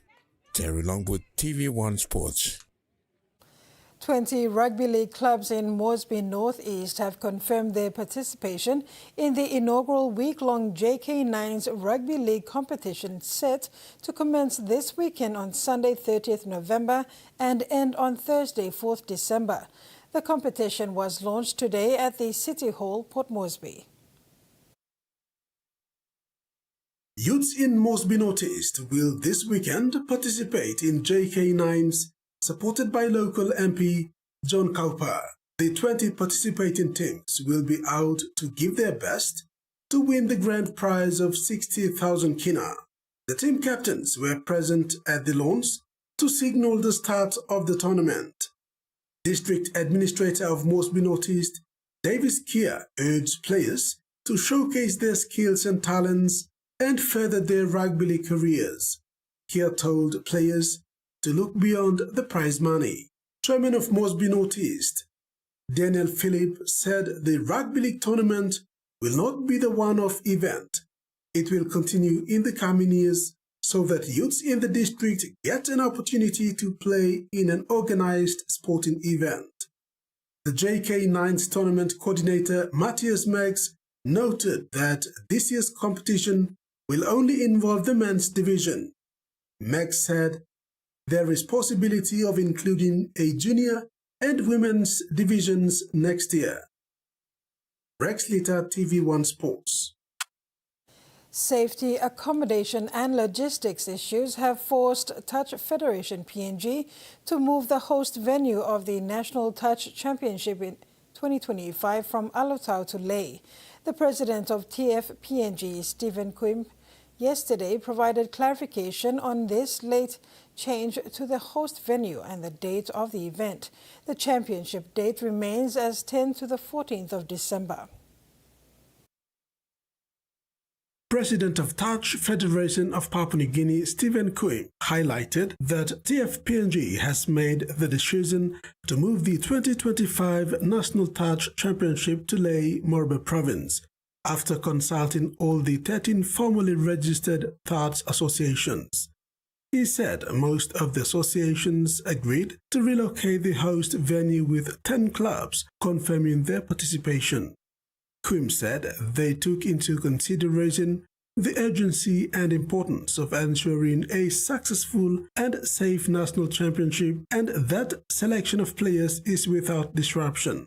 Terry Long with TVWAN Sports. 20 rugby league clubs in Moresby North East have confirmed their participation in the inaugural week-long JK9's Rugby League competition set to commence this weekend on Sunday 30th November and end on Thursday 4th December. The competition was launched today at the City Hall, Port Moresby. Youths in Moresby North East will this weekend participate in JK9s, supported by local MP John Cowper. The 20 participating teams will be out to give their best to win the grand prize of 60,000 kina. The team captains were present at the launch to signal the start of the tournament. District Administrator of Moresby North East, Davis Kia, urged players to showcase their skills and talents and further their rugby league careers. Kia told players to look beyond the prize money. Chairman of Moresby North East, Daniel Phillip, said the rugby league tournament will not be the one-off event. It will continue in the coming years so that youths in the district get an opportunity to play in an organized sporting event. The JK9's tournament coordinator, Matthias Meggs, noted that this year's competition will only involve the men's division. Meggs said there is possibility of including a junior and women's divisions next year. Rex Litter, TV1 Sports. Safety, accommodation and logistics issues have forced Touch Federation PNG to move the host venue of the National Touch Championship in 2025 from Alotau to Lae. The president of TF-PNG, Stephen Quim, yesterday provided clarification on this late change to the host venue and the date of the event. The championship date remains as 10 to the 14th of December. President of Touch Federation of Papua New Guinea, Stephen Quim, highlighted that TF-PNG has made the decision to move the 2025 National Touch Championship to Lae, Morbe Province, after consulting all the 13 formally registered touch associations. He said most of the associations agreed to relocate the host venue with 10 clubs confirming their participation. Quim said they took into consideration the urgency and importance of ensuring a successful and safe national championship and that selection of players is without disruption.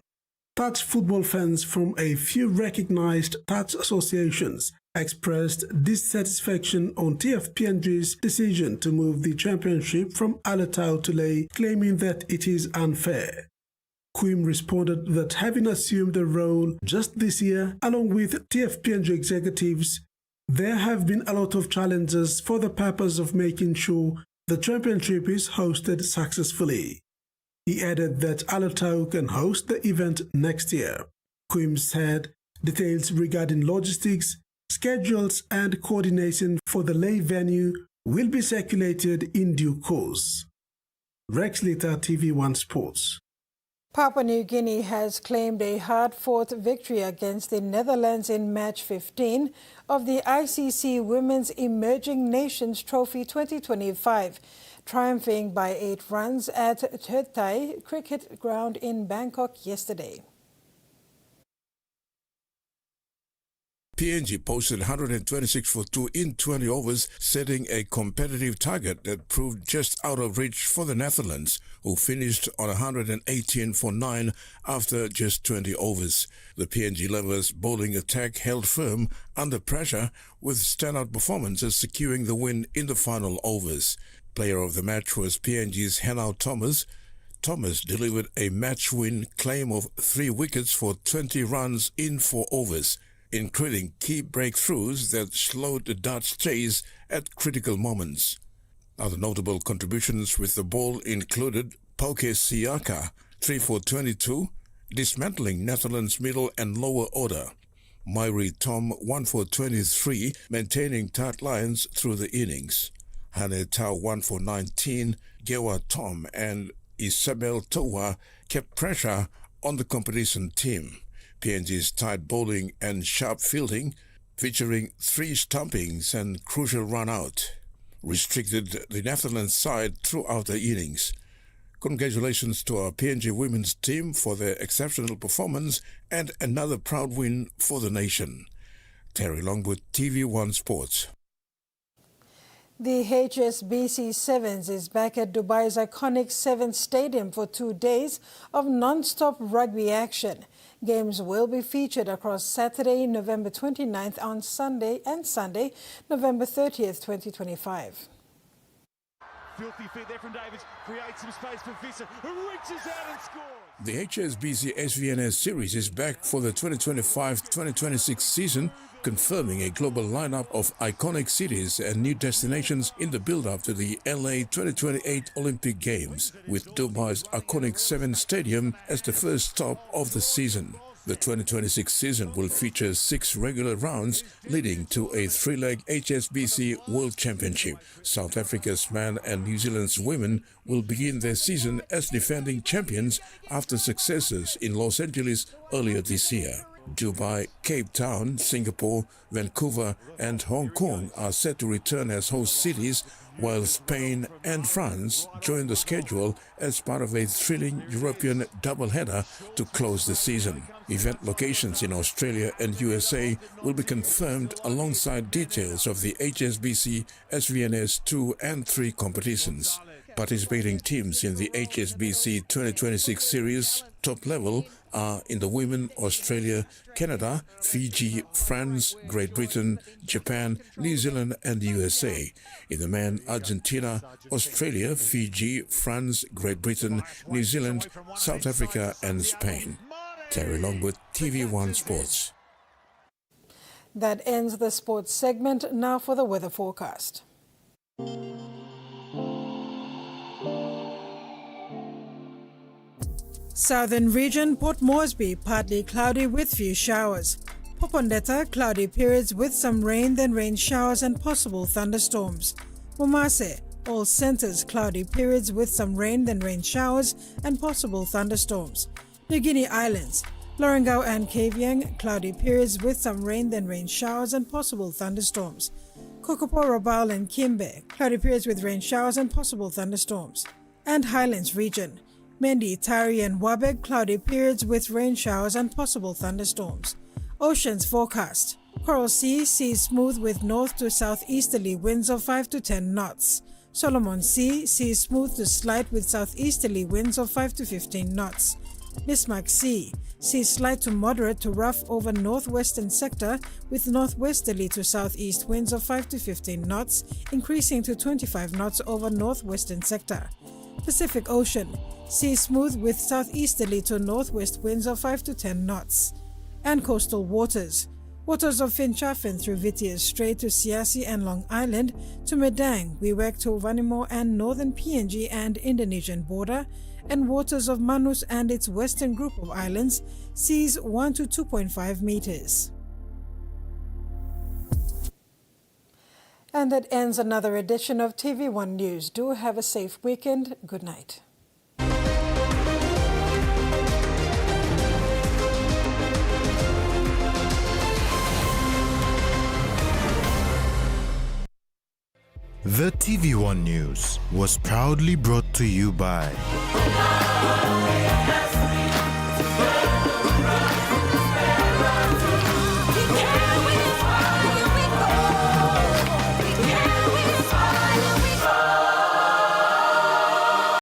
Touch football fans from a few recognized touch associations expressed dissatisfaction on TF-PNG's decision to move the championship from Alotau to Lae, claiming that it is unfair. Quim responded that having assumed the role just this year, along with TF-PNG executives, there have been a lot of challenges for the purpose of making sure the championship is hosted successfully. He added that Alotau can host the event next year. Quim said details regarding logistics, schedules and coordination for the Lae venue will be circulated in due course. Rex Litter, TV1 Sports. Papua New Guinea has claimed a hard-fought victory against the Netherlands in match 15 of the ICC Women's Emerging Nations Trophy 2025, triumphing by 8 runs at Thirthai Cricket Ground in Bangkok yesterday. PNG posted 126 for 2 in 20 overs, setting a competitive target that proved just out of reach for the Netherlands, who finished on 118 for 9 after just 20 overs. The PNG Lovers' bowling attack held firm under pressure, with standout performances securing the win in the final overs. Player of the match was PNG's Henao Thomas. Thomas delivered a match-win claim of 3 wickets for 20 runs in 4 overs, including key breakthroughs that slowed the Dutch chase at critical moments. Other notable contributions with the ball included Pauke Siaka, 3 for 22, dismantling Netherlands' middle and lower order. Mairi Tom, 1 for 23, maintaining tight lines through the innings. Hane Tau, 1 for 19, Gewa Tom and Isabel Toa kept pressure on the competition team. PNG's tight bowling and sharp fielding, featuring 3 stumpings and crucial run-out, restricted the Netherlands side throughout the innings. Congratulations to our PNG women's team for their exceptional performance and another proud win for the nation. Terry Longwood, TV1 Sports. The HSBC Sevens is back at Dubai's iconic Sevens Stadium for 2 days of non-stop rugby action. Games will be featured across Saturday, November 29th on Sunday and Sunday, November 30th, 2025. Filthy feet there from Davids, creates some space for Visser, who reaches out and scores. The HSBC SVNS Series is back for the 2025-2026 season, confirming a global lineup of iconic cities and new destinations in the build-up to the LA 2028 Olympic Games, with Dubai's iconic Sevens Stadium as the first stop of the season. The 2026 season will feature 6 regular rounds leading to a 3-leg HSBC World Championship. South Africa's men and New Zealand's women will begin their season as defending champions after successes in Los Angeles earlier this year. Dubai, Cape Town, Singapore, Vancouver and Hong Kong are set to return as host cities, while Spain and France join the schedule as part of a thrilling European doubleheader to close the season. Event locations in Australia and USA will be confirmed alongside details of the HSBC SVNS 2 and 3 competitions. Participating teams in the HSBC 2026 series top level are in the women Australia, Canada, Fiji, France, Great Britain, Japan, New Zealand and USA. In the men Argentina, Australia, Fiji, France, Great Britain, New Zealand, South Africa and Spain. Terry Longwood, TV1 Sports. That ends the sports segment. Now for the weather forecast. Southern region, Port Moresby, partly cloudy with few showers. Popondetta, cloudy periods with some rain, then rain showers and possible thunderstorms. Momase, all centers, cloudy periods with some rain, then rain showers and possible thunderstorms. New Guinea Islands, Lorengau and Kavieng, cloudy periods with some rain, then rain showers and possible thunderstorms. Kokopo, Rabaul and Kimbe, cloudy periods with rain showers and possible thunderstorms. And Highlands region, Mendi, Tari and Wabeg, cloudy periods with rain showers and possible thunderstorms. Oceans forecast. Coral Sea, seas smooth with north to southeasterly winds of 5 to 10 knots. Solomon Sea, seas smooth to slight with southeasterly winds of 5 to 15 knots. Bismarck Sea, seas slight to moderate to rough over northwestern sector with northwesterly to southeast winds of 5 to 15 knots, increasing to 25 knots over northwestern sector. Pacific Ocean, seas smooth with southeasterly to northwest winds of 5 to 10 knots. And coastal waters. Waters of Finchafen through Vitiers Strait to Siasi and Long Island to Medang, Wewak to Vanimo and northern PNG and Indonesian border, and waters of Manus and its western group of islands, seas 1 to 2.5 meters. And that ends another edition of TV1 News. Do have a safe weekend. Good night. The TV1 News was proudly brought to you by